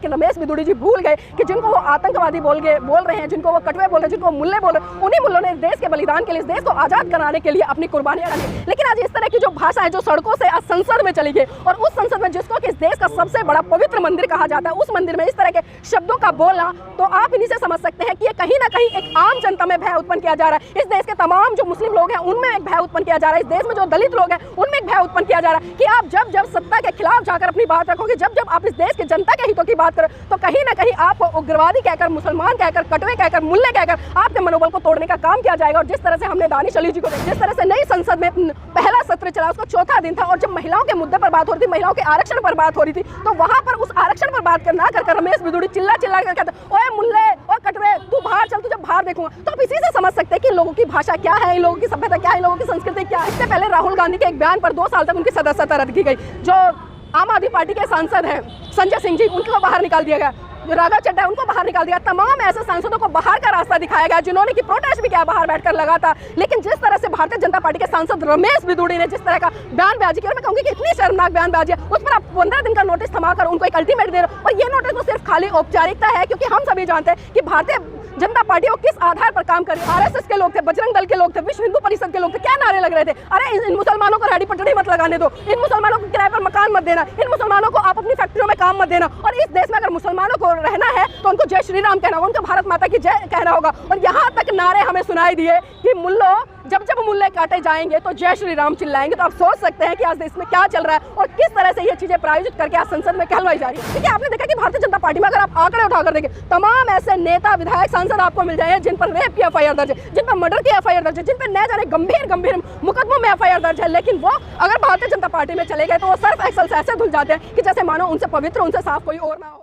कि रमेश बिदुड़ी जी भूल गए कि जिनको वो आतंकवादी बोल रहे हैं, जिनको वो कटवे बोल रहे हैं, जिनको वो मुल्ले बोल रहे हैं, उन्हीं मुल्लों ने देश के बलिदान के लिए, इस देश को आज़ाद कराने के लिए अपनी कुर्बानियां दी। लेकिन आज इस तरह की जो भाषा है जो सड़कों से आज संसद में चली गई, और उस संसद में जिसको कि इस देश का सबसे बड़ा पवित्र मंदिर कहा जाता है, उस मंदिर में इस तरह के शब्दों का बोलना, तो आप इन्हीं से समझ सकते हैं कि ये कहीं ना कहीं एक आम जनता में भय उत्पन्न किया जा रहा है। इस देश के तमाम जो मुस्लिम लोग हैं उनमें एक भय उत्पन्न किया जा रहा है। इस देश में जो दलित लोग हैं उनमें एक भय उत्पन्न किया जा रहा है कि आप जब सत्ता के खिलाफ जाकर अपनी बात रखोगे, जब आप इस देश की जनता के हितों की बात करो, तो कहीं ना कहीं आपको उग्रवादी कहकर, मुसलमान कहकर, कटवे कहकर, मुल्ले कहकर आपके मनोबल को तोड़ने का काम किया जाएगा। और जिस तरह से हमने दानिश अली जी को, जिस तरह से नई संसद में पहला सत्र चला, उसका चौथा दिन था, और जब महिलाओं के मुद्दे पर बात हो रही थी, महिलाओं के आरक्षण पर बात हो रही थी, तो वहां पर उस आरक्षण पर बात करना कर रमेश बिदुड़ी चिल्ला कर कहते, ओए मुल्ले, ओ कटवे, तू बाहर चल, तुझे बाहर देखूंगा। तो आप इसी से समझ सकते हैं कि लोगों की भाषा क्या है, इन लोगों की सभ्यता क्या है, इन लोगों की संस्कृति क्या है। इससे पहले राहुल गांधी के एक बयान पर 2 साल तक उनकी सदस्यता रद्द की गई। जो आम आदमी पार्टी के सांसद हैं संजय सिंह जी, उनको बाहर निकाल दिया गया। जो राघव चड्ढा है उनको बाहर निकाल दिया। तमाम ऐसे सांसदों को बाहर का रास्ता दिखाया गया जिन्होंने की प्रोटेस्ट भी किया, बाहर बैठकर लगा था। लेकिन जिस तरह से भारतीय जनता पार्टी के सांसद रमेश बिदुड़ी ने जिस तरह का बयानबाजी की, और मैं कहूंगी कि इतनी शर्मनाक बयानबाजी है, उस पर आप 15 दिन का नोटिस थमाकर उनको एक अल्टीमेट दे रहे हो। और ये नोटिस तो सिर्फ खाली औपचारिकता है, क्योंकि हम सभी जानते हैं कि भारतीय जनता पार्टी वो किस आधार पर काम कर रही है। आरएसएस के लोग थे, बजरंग दल के लोग थे, विश्व हिंदू परिषद के लोग थे, क्या नारे लग रहे थे, अरे इन मुसलमानों को रेडी पटड़ी मत लगाने दो, इन मुसलमानों को किराए पर मकान मत देना, इन मुसलमानों को आप अपनी फैक्ट्रियों में काम मत देना। और इस देश में अगर मुसलमानों को रहना है तो उनको जय श्री राम कहना होगा, उनको भारत माता की जय कहना होगा। और यहाँ तक नारे हमें सुनाई दिए कि मुल्लो जब मुल्ले काटे जाएंगे तो जय श्री राम चिल्लाएंगे। तो आप सोच सकते हैं कि आज देश में क्या चल रहा है और किस तरह से ये चीजें प्रायोजित करके आज संसद में कहलवाई जा रही है। देखिए, आपने देखा कि भारतीय जनता पार्टी में अगर आप आंकड़े उठाकर देखें, तमाम ऐसे नेता, विधायक, सांसद आपको मिल जाएंगे जिन पर रेप की एफआईआर दर्ज है, जिन पर मर्डर की एफआईआर दर्ज है, जिन पर न जाने गंभीर मुकदमों में एफआईआर दर्ज है। लेकिन वो अगर भारतीय जनता पार्टी में चले गए तो वो सर्फ एक्सल से ऐसे धुल जाते हैं कि जैसे मानो उनसे पवित्र, उनसे साफ कोई और ना हो।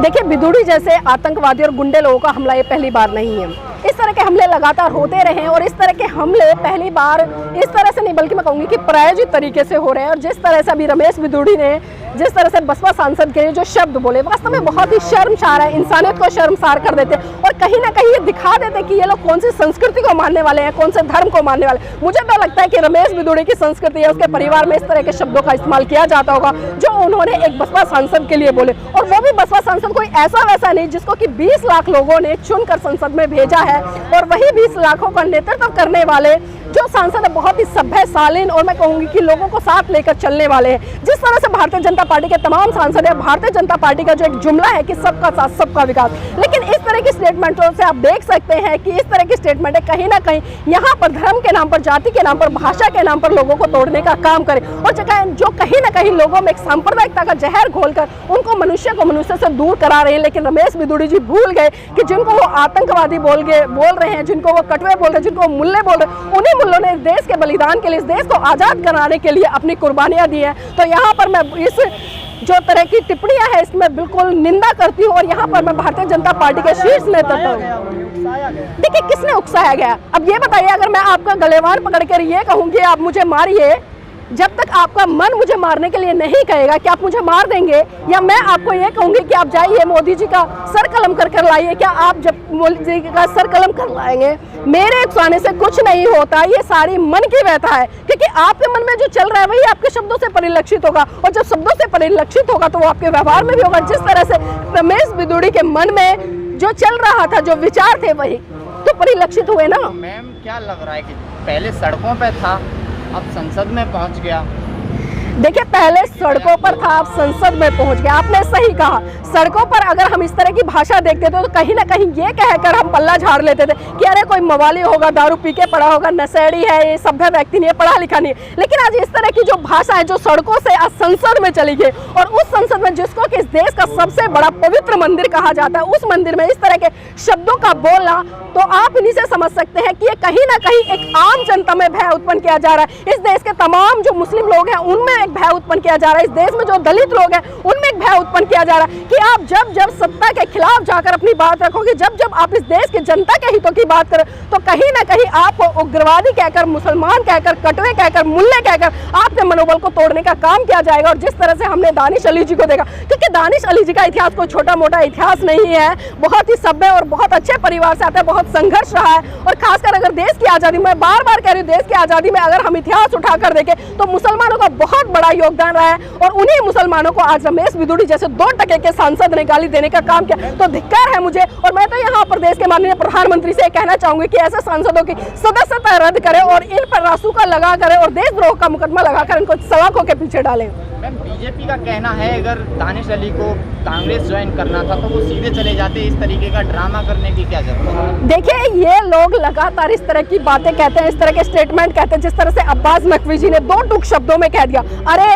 देखिए, बिदुड़ी जैसे आतंकवादी और गुंडे लोगों का हमला ये पहली बार नहीं है। इस तरह के हमले लगातार होते रहे हैं, और इस तरह के हमले पहली बार इस तरह से नहीं, बल्कि मैं कहूँगी कि प्रायोजित तरीके से हो रहे हैं। और जिस तरह से अभी रमेश बिदुड़ी ने जिस तरह से बसपा सांसद के जो शब्द बोले, वास्तव में बहुत ही शर्मसार है, इंसानियत को शर्मसार कर देते हैं, और कहीं ना कहीं ये दिखा देते कि ये लोग कौन सी संस्कृति को मानने वाले हैं, कौन से धर्म को मानने वाले। मुझे तो लगता है कि रमेश बिदुड़ी की संस्कृति है, उसके परिवार में इस तरह के शब्दों का इस्तेमाल किया जाता होगा जो उन्होंने एक बसपा सांसद के लिए बोले। और वो भी बसपा सांसद कोई ऐसा वैसा नहीं जिसको कि 20 लाख लोगों ने चुनकर संसद में भेजा है, और वही 20 लाखों का नेतृत्व करने वाले जो सांसद है बहुत ही सभ्य, शालीन, और मैं कहूंगी कि लोगों को साथ लेकर चलने वाले हैं। जिस तरह से भारतीय जनता पार्टी के तमाम सांसद है, भारतीय जनता पार्टी का जो एक जुमला है कि सबका साथ सबका विकास, लेकिन इस तरह की स्टेटमेंटों से आप देख सकते हैं कि इस तरह की स्टेटमेंट कहीं ना कहीं यहाँ पर धर्म के नाम पर, जाति के नाम पर, भाषा के नाम पर लोगों को तोड़ने का काम करे, और जो कहीं ना कहीं लोगों में एक सांप्रदायिकता का जहर घोलकर उनको मनुष्य को मनुष्य से दूर करा रहे हैं। लेकिन रमेश बिदुड़ी जी भूल गए कि जिनको वो आतंकवादी बोल रहे हैं, जिनको वो कटवे बोल रहे हैं, जिनको वो मुल्ले बोल रहे हैं, उन्हीं मुल्लों ने देश के बलिदान के लिए, इस देश को आज़ाद कराने के लिए अपनी कुर्बानियां दी हैं। तो यहाँ पर मैं इस जो तरह की टिप्पणियां है इसमें बिल्कुल निंदा करती हूँ, और यहाँ पर मैं भारतीय जनता पार्टी के शीर्ष नेतृत्व, देखिए किसने उकसाया गया। अब ये बताइए, अगर मैं आपका गलेवान पकड़कर ये कहूँगी आप मुझे मारिए, जब तक आपका मन मुझे मारने के लिए नहीं कहेगा कि आप मुझे मार देंगे, या मैं आपको ये कहूँगी कि आप जाइए मोदी जी का सर कलम कर लाइए, क्या आप जब मोदी जी का सर कलम कर लाएंगे? मेरे उकसाने से कुछ नहीं होता, ये सारी मन की व्यथा है, क्योंकि आपके मन में जो चल रहा है वही आपके शब्दों से परिलक्षित होगा, और जब शब्दों से परिलक्षित होगा तो वो आपके व्यवहार में भी होगा। जिस तरह से रमेश बिदुड़ी के मन में जो चल रहा था, जो विचार थे, वही तो परिलक्षित हुए ना। मैम, क्या लग रहा है कि पहले सड़कों पे था, अब संसद में पहुंच गया? देखिए, पहले सड़कों पर था, अब संसद में पहुंच गया। आपने सही कहा, सड़कों पर अगर हम इस तरह की भाषा देखते थे तो कहीं ना कहीं ये कहकर हम पल्ला झाड़ लेते थे कि अरे कोई मवाली होगा, दारू पी के पड़ा होगा, नशेड़ी है, ये सभ्य व्यक्ति नहीं है, पढ़ा लिखा नहीं है। लेकिन आज इस तरह की जो भाषा है जो सड़कों से आज संसद में चली गई, और उस संसद में जिसको कि इस देश का सबसे बड़ा पवित्र मंदिर कहा जाता है, उस मंदिर में इस तरह के शब्दों का बोलना, तो आप इन्हीं से समझ सकते हैं कि ये कहीं ना कहीं एक आम जनता में भय उत्पन्न किया जा रहा है। इस देश के तमाम जो मुस्लिम लोग हैं उनमें एक भय उत्पन्न किया जा रहा है, इस देश में जो दलित लोग हैं उनमें एक भय उत्पन्न किया जा रहा है कि आप जब सत्ता के खिलाफ जाकर अपनी बात रखोगे, जब आप इस देश की जनता के हितों की बात करें, तो कहीं ना कहीं आपको उग्रवादी कहकर, मुसलमान कहकर, कटवे कहकर, मुल्ले कहकर आपके मनोबल को तोड़ने का काम किया जाएगा। और जिस तरह से हमने दानिश अली जी को देखा, क्योंकि दानिश अली जी का इतिहास कोई छोटा मोटा इतिहास नहीं है, बहुत ही सभ्य और बहुत अच्छे परिवार से आता है, बहुत संघर्ष रहा है, और खासकर अगर देश की आज़ादी में, बार बार कह रही हूँ, देश की आज़ादी में अगर हम इतिहास उठाकर देखें तो मुसलमानों का बहुत बड़ा योगदान रहा है, और उन्हीं मुसलमानों को आज रमेश बिदुड़ी जैसे 2 टके के सांसद ने गाली देने का काम किया, तो धिक्कार है मुझे। और मैं तो यहाँ प्रदेश के माननीय प्रधानमंत्री से कहना चाहूंगी कि ऐसे सांसदों की सदस्यता रद्द करें और इन पर रासुका लगा करें और देशद्रोह का मुकदमा लगाकर इनको सलाखों के पीछे डालें। मैम, बीजेपी का कहना है अगर दानिश अली को कांग्रेस ज्वाइन करना था तो वो सीधे चले जाते, इस तरीके का ड्रामा करने की क्या जरूरत है? देखिए, ये लोग लगातार इस तरह की बातें कहते हैं, इस तरह के स्टेटमेंट कहते हैं, जिस तरह से अब्बास नकवी जी ने 2 टूक शब्दों में कह दिया। अरे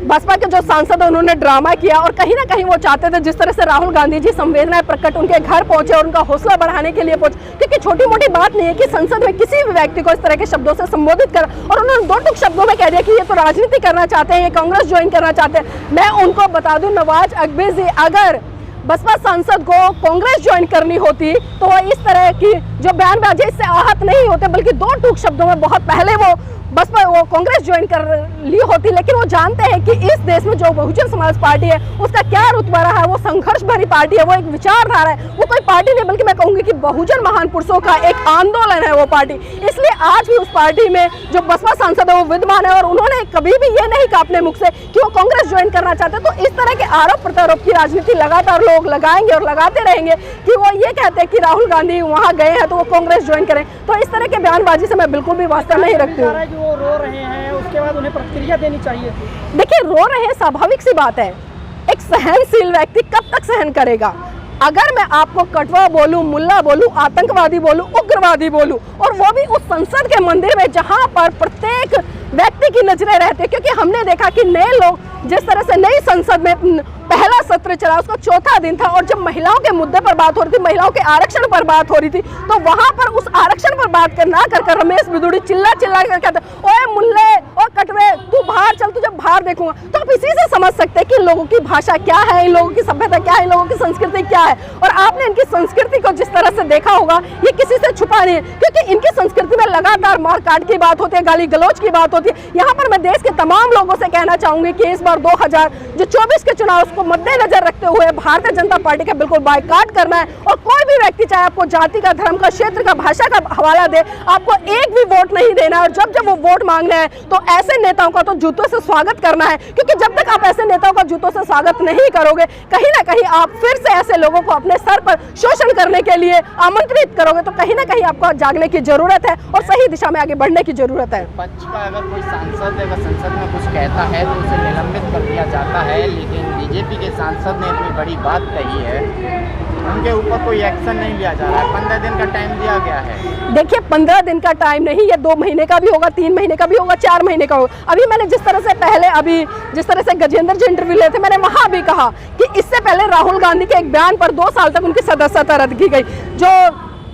बसपा के जो सांसद हैं उन्होंने ड्रामा किया और कहीं ना कहीं वो चाहते थे जिस तरह से राहुल गांधी जी संवेदनाएं प्रकट उनके घर पहुंचे और उनका हौसला बढ़ाने के लिए पहुंचे, क्योंकि छोटी मोटी बात नहीं है कि संसद में किसी भी व्यक्ति को इस तरह के शब्दों से संबोधित कर, और उन्होंने 2 टूक शब्दों में कह दिया कि ये तो राजनीति करना चाहते हैं, ये कांग्रेस ज्वाइन करना चाहते हैं। मैं उनको बता दूं, नवाज अकबर जी अगर बसपा सांसद को कांग्रेस ज्वाइन करनी होती तो वो इस तरह की जो बयानबाजी इससे आहत नहीं होते, बल्कि 2 टूक शब्दों में बहुत पहले वो बसपा वो कांग्रेस ज्वाइन कर ली होती। लेकिन वो जानते हैं कि इस देश में जो बहुजन समाज पार्टी है उसका क्या रुतबा रहा है, वो संघर्ष भरी पार्टी है, वो एक विचारधारा है, वो कोई पार्टी नहीं बल्कि मैं कहूंगी कि बहुजन महान पुरुषों का एक आंदोलन है वो पार्टी। इसलिए आज भी उस पार्टी में जो बसपा सांसद है वो विद्यमान है और उन्होंने कभी भी ये नहीं कहा अपने मुख से कि वो कांग्रेस ज्वाइन करना चाहते। तो इस तरह के आरोप प्रत्यारोप की राजनीति लगातार लोग लगाएंगे और लगाते रहेंगे कि वो ये कहते हैं कि राहुल गांधी वहाँ गए हैं तो वो कांग्रेस ज्वाइन करें। तो इस तरह के बयानबाजी से मैं बिल्कुल भी वास्ता नहीं रखती हूँ। वो रो रहे हैं उसके बाद उन्हें प्रतिक्रिया देनी चाहिए। देखिए, रो रहे हैं, स्वाभाविक सी बात है। एक सहनशील व्यक्ति कब तक सहन करेगा? अगर मैं आपको कटवा बोलूं, मुल्ला बोलूं, आतंकवादी बोलूं, उग्रवादी बोलूं, और वो भी उस संसद के मंदिर में जहां पर प्रत्येक व्यक्ति की नजरें रहती है, क्योंकि हमने देखा कि नए लोग जिस तरह से नई संसद में पहला सत्र चला, उसका 4था दिन था, और जब महिलाओं के मुद्दे पर बात हो रही थी, महिलाओं के आरक्षण पर बात हो रही थी, तो वहां पर उस आरक्षण पर बात ना कर रमेश बिदुड़ी चिल्ला कर कहते, ओए मुल्ले, ओ कटवे, तू बाहर चल, तुझे बाहर देखूंगा। तो आप इसी से समझ सकते हैं कि इन लोगों की भाषा क्या है, इन लोगों की सभ्यता क्या है, इन लोगों की संस्कृति क्या है। और आपने इनकी संस्कृति को जिस तरह से देखा होगा, ये किसी से छुपा नहीं है, क्योंकि इनकी संस्कृति में लगातार मार काट की बात होती है, गाली गलौज की बात होती है। यहाँ पर मैं देश के तमाम लोगों से कहना चाहूंगी कि इस बार 2024 के चुनाव को मद्देनजर रखते हुए भारतीय जनता पार्टी का बिल्कुल बायकॉट करना है। और कोई भी व्यक्ति चाहे आपको जाति का, धर्म का, क्षेत्र का, भाषा का हवाला दे, आपको एक भी वोट नहीं देना है। और जब जब वो वोट मांगना है तो ऐसे नेताओं का तो जूतों से स्वागत करना है, क्योंकि जब तक आप ऐसे नेताओं का जूतों से स्वागत नहीं करोगे, कहीं ना कहीं आप फिर से ऐसे लोगों को अपने सर पर शोषण करने के लिए आमंत्रित करोगे। तो कहीं ना कहीं आपको जागने की जरूरत है और सही दिशा में आगे बढ़ने की जरूरत है। पक्ष का अगर कोई सांसद अगर संसद में कुछ कहता है तो उसे निलंबित कर दिया जाता है, लेकिन बीजेपी के सांसद ने इतनी बड़ी बात कही है, उनके ऊपर कोई एक्शन नहीं लिया जा रहा है। 15 दिन का टाइम दिया गया है। देखिए, 15 दिन का टाइम नहीं, ये 2 महीने का भी होगा, 3 महीने का भी होगा, 4 महीने का होगा। अभी मैंने जिस तरह से पहले अभी जिस तरह से गजेंद्र जी इंटरव्यू लिए थे, मैंने वहां भी कहा कि इससे पहले राहुल गांधी के एक बयान पर 2 साल तक उनकी सदस्यता रद्द की गई। जो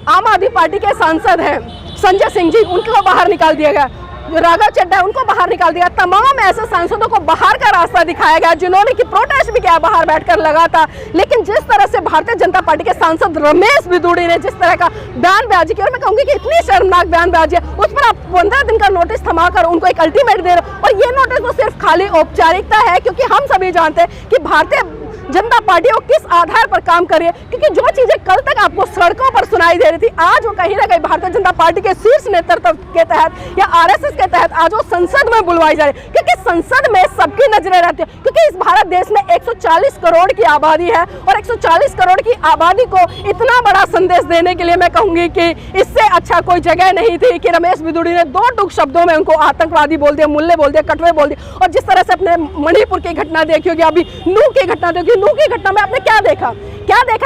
आम आदमी पार्टी के सांसद हैं संजय सिंह जी, उनको बाहर निकाल दिया गया। राघव चड्ढा है, उनको बाहर निकाल दिया। तमाम ऐसे सांसदों को बाहर का रास्ता दिखाया गया जिन्होंने की प्रोटेस्ट भी किया, बाहर बैठकर लगा था। लेकिन जिस तरह से भारतीय जनता पार्टी के सांसद रमेश बिदुड़ी ने जिस तरह का बयानबाजी की, और मैं कहूंगी कि इतनी शर्मनाक बयानबाजी है, उस पर आप 15 दिन का नोटिस थमाकर उनको एक अल्टीमेट दे रहे हो। और ये नोटिस तो सिर्फ खाली औपचारिकता है, क्योंकि हम सभी जानते हैं कि भारतीय जनता पार्टी वो किस आधार पर काम कर रही है। क्योंकि जो चीजें कल तक आपको सड़कों पर सुनाई दे रही थी, आज वो कहीं ना कहीं भारतीय जनता पार्टी के शीर्ष नेतृत्व के तहत या आरएसएस के तहत आज वो संसद में बुलवाई जा रही है, क्योंकि संसद में सबकी नजरें रहती है। क्योंकि इस भारत देश में 140 करोड़ की आबादी है और 140 करोड़ की आबादी को इतना बड़ा संदेश देने के लिए मैं कहूंगी कि इससे अच्छा कोई जगह नहीं थी कि रमेश बिदुड़ी ने 2 टूक शब्दों में उनको आतंकवादी बोल दिया, मुल्ले बोल दिया, कटवे बोल दिया। और जिस तरह से अपने मणिपुर की घटना देखी होगी, अभी नूह की घटना देखी, नूह की घटना में आपने क्या देखा?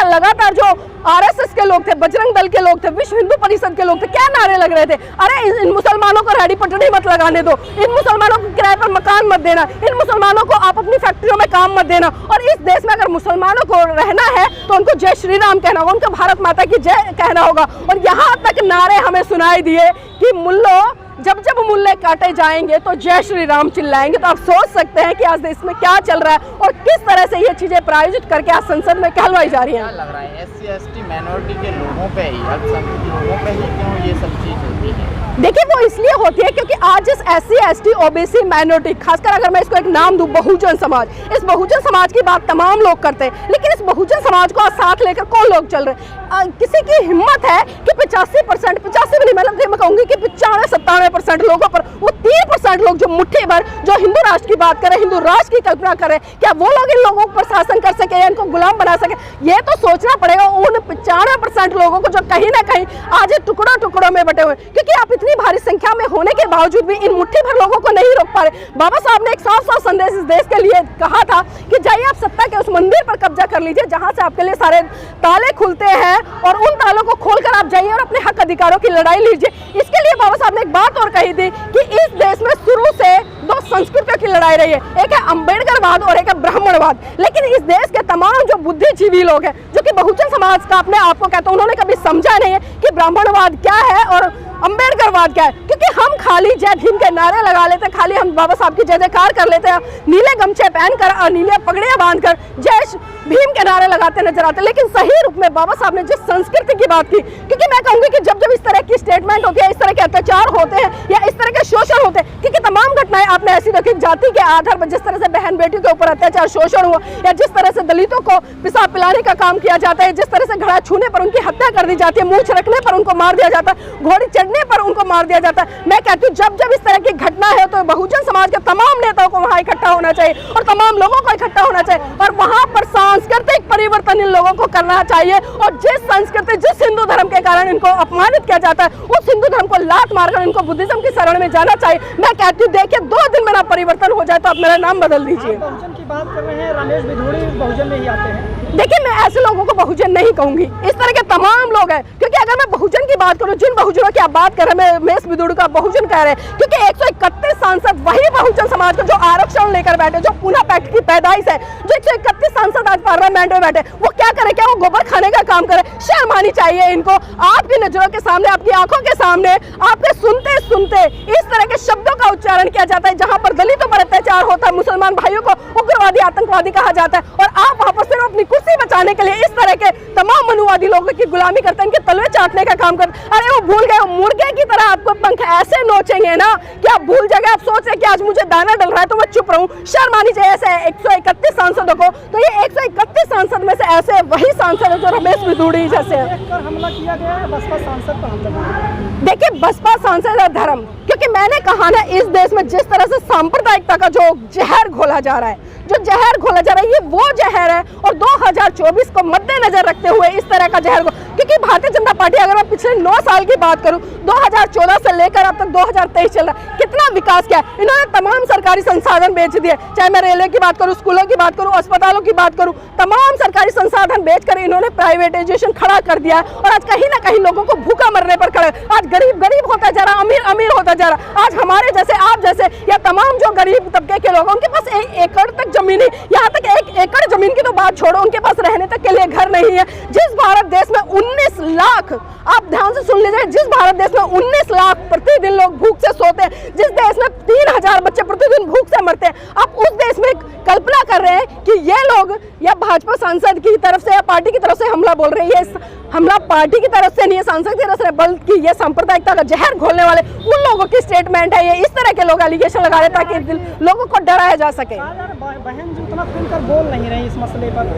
लगातार जो आरएसएस के लोग थे, बजरंग दल के लोग थे, विश्व हिंदू परिषद के लोग थे, क्या नारे लग रहे थे? अरे इन मुसलमानों को रेहड़ी पटड़ी मत लगाने दो, इन मुसलमानों को किराए पर मकान मत देना, इन मुसलमानों को आप अपनी फैक्ट्रियों में काम मत देना। और इस देश में अगर मुसलमानों को रहना है तो उनको जय श्री राम कहना होगा, उनको भारत माता की जय कहना होगा। और यहाँ तक नारे हमें सुनाई दिए कि मुल्लो जब जब मुल्ले काटे जाएंगे तो जय श्री राम चिल्लाएंगे। तो आप सोच सकते हैं कि आज देश में क्या चल रहा है और किस तरह से ये चीजें प्रायोजित करके आज संसद में कहलवाई जा रही हैं। क्या लग रहा है SC ST माइनॉरिटी के लोगों पे ही, अल्पसंख्यक लोगों पे ही क्यों ये सब चीज़ होती है? देखिए वो इसलिए होती है क्योंकि आज इस SC ST OBC माइनॉरिटी, खासकर अगर मैं इसको एक नाम दूं, बहुजन समाज, इस बहुजन समाज की बात तमाम लोग करते हैं, लेकिन इस बहुजन समाज को आज साथ लेकर कौन लोग चल रहे हैं? किसी की हिम्मत है कि 85% 85 भी नहीं, मतलब मैं कहूंगी कि 95-97% लोगों पर वो 3% लोग जो मुट्ठी भर जो हिंदू राष्ट्र की बात करें, हिंदू राष्ट्र की कल्पना करें, क्या वो लोग इन लोगों पर शासन कर सके या इनको गुलाम बना सके? ये तो सोचना पड़ेगा उन 95% लोगों को जो कहीं ना कहीं आज टुकड़ों टुकड़ों में बटे हुए, क्योंकि आप इतनी भारी संख्या में होने के बावजूद भी इन मुट्ठी भर लोगों को नहीं रोक पा रहे। बाबा साहब ने एक साफ साफ संदेश इस देश के लिए कहा था कि जाइए आप सत्ता के उस मंदिर पर कब्जा कर लीजिए जहां से आपके लिए सारे ताले खुलते हैं, और उन तालों को खोलकर आप जाइए और अपने हक अधिकारों की लड़ाई लीजिए। इसके लिए बाबा साहब ने एक बात और कही थी कि इस देश में शुरू से दो संस्कृतियों की लड़ाई रही है, एक है अम्बेडकरवाद और एक है ब्राह्मणवाद। लेकिन इस देश के तमाम जो बुद्धिजीवी लोग हैं, जो कि बहुजन समाज का अपने आप को कहते हैं, उन्होंने कभी समझा नहीं है कि ब्राह्मणवाद क्या है और अम्बेडकरवाद क्या है। क्योंकि हम खाली जय भीम के नारे लगा लेते हैं, खाली हम बाबा साहब की जय जयकार कर लेते हैं, नीले गमछे पहनकर और नीले पगड़ियां बांधकर जय भीम के नारे लगाते नजर आते हैं। लेकिन सही रूप में बाबा साहब ने जिस संस्कृति की बात की, क्योंकि मैं कहूंगी कि जब जब इस तरह की स्टेटमेंट होती है, इस तरह के अत्याचार होते हैं या इस तरह के शोषण होते हैं, क्योंकि तमाम घटनाएं आपने ऐसी देखी जाति के आधार पर, जिस तरह से बहन बेटियों के ऊपर अत्याचार शोषण हुआ, या जिस तरह से दलितों को पिसाब पिलाने का काम किया जाता है, जिस तरह से घड़ा छूने पर उनकी हत्या कर दी जाती है, मूंछ रखने पर उनको मार दिया जाता है, घोड़ी चढ़ने पर उनको मार दिया जाता है। मैं कहती हूँ जब जब इस तरह की घटना है तो बहुजन समाज के तमाम नेताओं को वहां इकट्ठा होना चाहिए और तमाम लोगों को इकट्ठा होना चाहिए, और वहां पर सांस्कृतिक परिवर्तन इन लोगों को करना चाहिए। और जिस संस्कृति, जिस हिंदू धर्म के कारण इनको अपमानित किया जाता है, उस हिंदू धर्म को लात मारकर इनको बुद्धिज्म की शरण में जाना चाहिए। मैं कहती हूँ देखिए 2 दिन में ना परिवर्तन हो जाए तो आप मेरा नाम बदल दीजिए। बहुजन की बात कर रहे हैं, रमेश भिदोड़ी बहुजन में ही आते हैं। देखिए मैं ऐसे लोगों को बहुजन नहीं कहूंगी, इस तरह के तमाम लोग हैं, क्योंकि अगर मैं बहुजन की बात करूं, जिन बहुजनों की आप बात कर रहे हैं, रमेश भिदोड़ी का बहुजन कह रहे हैं, क्योंकि 131 सांसद वही बहुजन समाज को जो आरक्षण लेकर बैठे, जो पूना पैक्ट की पैदाइश है, जो 131 सांसद आज पार्लियामेंट में बैठे, वो क्या करे? क्या वो गोबर खाने का काम करे? शर्म आनी चाहिए इनको। आपकी नजरों के सामने, आपकी आंखों के सामने, आपके सुनते सुनते इस तरह के शब्दों का उच्चारण किया जाता है जहां पर दलितों पर अत्याचार होता है, मुसलमान भाइयों को उग्रवादी आतंकवादी कहा जाता है, और आप वहां पर सिर्फ अपनी कुर्सी बचाने के लिए इस तरह के तमाम मनुवादी लोगों की गुलामी करते हैं, इनके तलवे चाटने का काम करते हैं। अरे वो भूल गए, मुर्गे की तरह आपको पंख ऐसे नोचेंगे ना कि आप भूल जाएंगे। आप सोच रहे कि आज मुझे दाना डल रहा है तो मैं चुप रहूं। शर्म आनी चाहिए ऐसे 131 सांसदों को। तो ये 131 सांसद में से ऐसे वही सांसद है जो रमेश भिदोड़ी जैसे हैं। हमला किया गया है, बसपा सांसद पर हमला। देखिए बसपा सांसद है धर्म, क्योंकि मैंने कहा ना इस देश में जिस तरह से सांप्रदायिकता का जो जहर घोला जा रहा है, जो जहर घोला जा रहा है, ये वो जहर है। और 2024 को मद्देनजर रखते हुए इस तरह का जहर, क्योंकि भारतीय जनता पार्टी, अगर मैं पिछले 9 साल की बात करूं, 2014 से लेकर अब तक 2023 चल रहा है, कितना विकास किया है। इन्होंने तमाम सरकारी संसाधन बेच दिए, चाहे मैं रेलवे की बात करूं, स्कूलों की बात करूं, अस्पतालों की बात करूं, तमाम सरकारी संसाधन बेचकर इन्होंने प्राइवेटाइजेशन खड़ा कर दिया है। और आज कहीं ना कहीं लोगों को भूखा मरने पर खड़ा, आज गरीब गरीब होता जा रहा, अमीर अमीर होता जा रहा। आज हमारे जैसे, आप जैसे, या तमाम जो गरीब तबके के लोग, उनके पास 1 एकड़ तक जमीन, यहाँ तक 1 एकड़ जमीन की तो बात छोड़ो, उनके पास रहने तक के लिए घर नहीं है। जिस भारत देश में 19 लाख, आप ध्यान से सुन लीजिए, जिस भारत देश में 19 लाख प्रतिदिन लोग भूख से सोते हैं, जिस देश में 3000 बच्चे प्रतिदिन भूख से मरते हैं, आप उस देश में कल्पना कर रहे हैं कि ये लोग या भाजपा सांसद की तरफ से या पार्टी की तरफ से हमला बोल रहे हैं। ये हमला पार्टी की तरफ से नहीं है, सांसद की तरफ से, बल्कि ये सांप्रदायिकता का जहर घोलने वाले उन लोगों की स्टेटमेंट है। ये इस तरह के लोग एलिगेशन लगा रहे ताकि लोगों को डराया जा सके। बहन जी उतना खुलकर बोल नहीं रही इस मसले पर।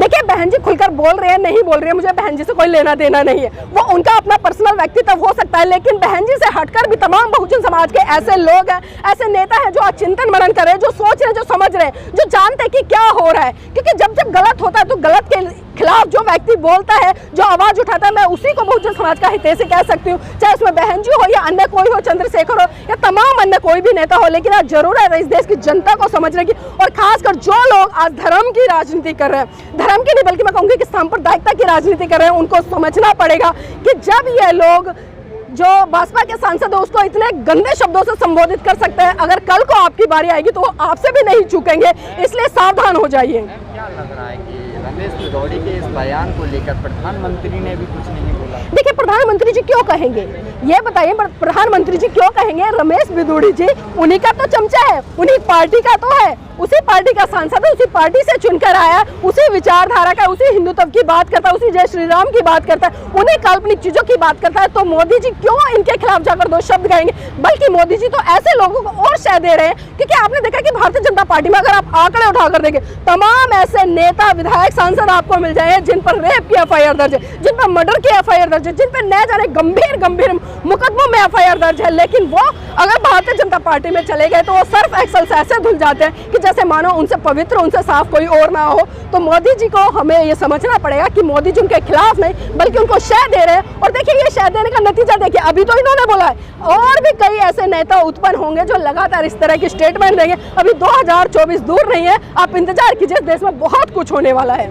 देखिए बहन जी खुलकर बोल रहे हैं, नहीं बोल रहे हैं, मुझे बहन जी से कोई लेना देना नहीं है। वो उनका अपना पर्सनल व्यक्तित्व हो सकता है, लेकिन बहन जी से हटकर भी तमाम बहुजन समाज के ऐसे लोग हैं, ऐसे नेता हैं जो आज चिंतन मनन कर रहे हैं, जो सोच रहे हैं, जो समझ रहे हैं, जो जानते हैं कि क्या हो रहा है। क्योंकि जब जब गलत होता है तो गलत के खिलाफ जो व्यक्ति बोलता है, जो आवाज उठाता है, मैं उसी को बहुजन समाज का हितैषी कह सकती हूँ, चाहे उसमें बहन जी हो या अन्य कोई हो, चंद्रशेखर हो या तमाम अन्य कोई भी नेता हो। लेकिन आज जरूरत है इस देश की जनता को समझने की, और खासकर जो लोग आज धर्म की राजनीति कर रहे हैं, धर्म की नहीं बल्कि मैं कहूंगी कि सांप्रदायिकता की राजनीति कर रहे हैं, उनको समझना पड़ेगा कि जब ये लोग जो भाजपा के सांसद है उसको इतने गंदे शब्दों से संबोधित कर सकते हैं, अगर कल को आपकी बारी आएगी तो वो आपसे भी नहीं चूकेंगे, इसलिए सावधान हो जाइए। क्या लग रहा है कि रमेश भदौड़ी के इस बयान को लेकर प्रधानमंत्री ने भी कुछ नहीं बोला। देखिए प्रधानमंत्री जी क्यों कहेंगे, ये बताइए प्रधानमंत्री जी क्यों कहेंगे? रमेश भदौड़ी जी उन्हीं का तो चमचा है, उन्हीं पार्टी का तो है, उसी पार्टी का सांसद है, उसी पार्टी से चुनकर आया, उसी विचारधारा का, उसी हिंदुत्व की बात करता है, उसी जय श्री राम की बात करता है, उन्हीं काल्पनिक चीजों की बात करता है। तो मोदी जी क्यों इनके खिलाफ जाकर दो शब्द कहेंगे? बल्कि मोदी जी तो ऐसे लोगों को और शह दे रहे हैं, क्योंकि आपने देखा कि भारतीय जनता पार्टी में अगर आप आंकड़े उठाकर देखें, तमाम ऐसे नेता विधायक सांसद आपको मिल जाएंगे जिन पर रेप की एफआईआर दर्ज है, जिन पर मर्डर की एफआईआर दर्ज है, जिन पर न जाने गंभीर मुकदमों में एफआईआर दर्ज है, लेकिन वो अगर भारतीय जनता पार्टी में चले गए तो वो सर्फ एक्सल से ऐसे धुल जाते हैं कि जैसे मानो उनसे पवित्र, उनसे साफ कोई और ना हो। तो मोदी जी को हमें ये समझना पड़ेगा कि मोदी जी उनके खिलाफ नहीं बल्कि उनको शह दे रहे हैं। और देखिए ये शह देने का नतीजा देखिए, अभी तो इन्होंने बोला है और भी कई ऐसे नेता उत्पन्न होंगे जो लगातार इस तरह की स्टेटमेंट देंगे। अभी 2024 दूर नहीं है, आप इंतजार कीजिए, देश में बहुत कुछ होने वाला है।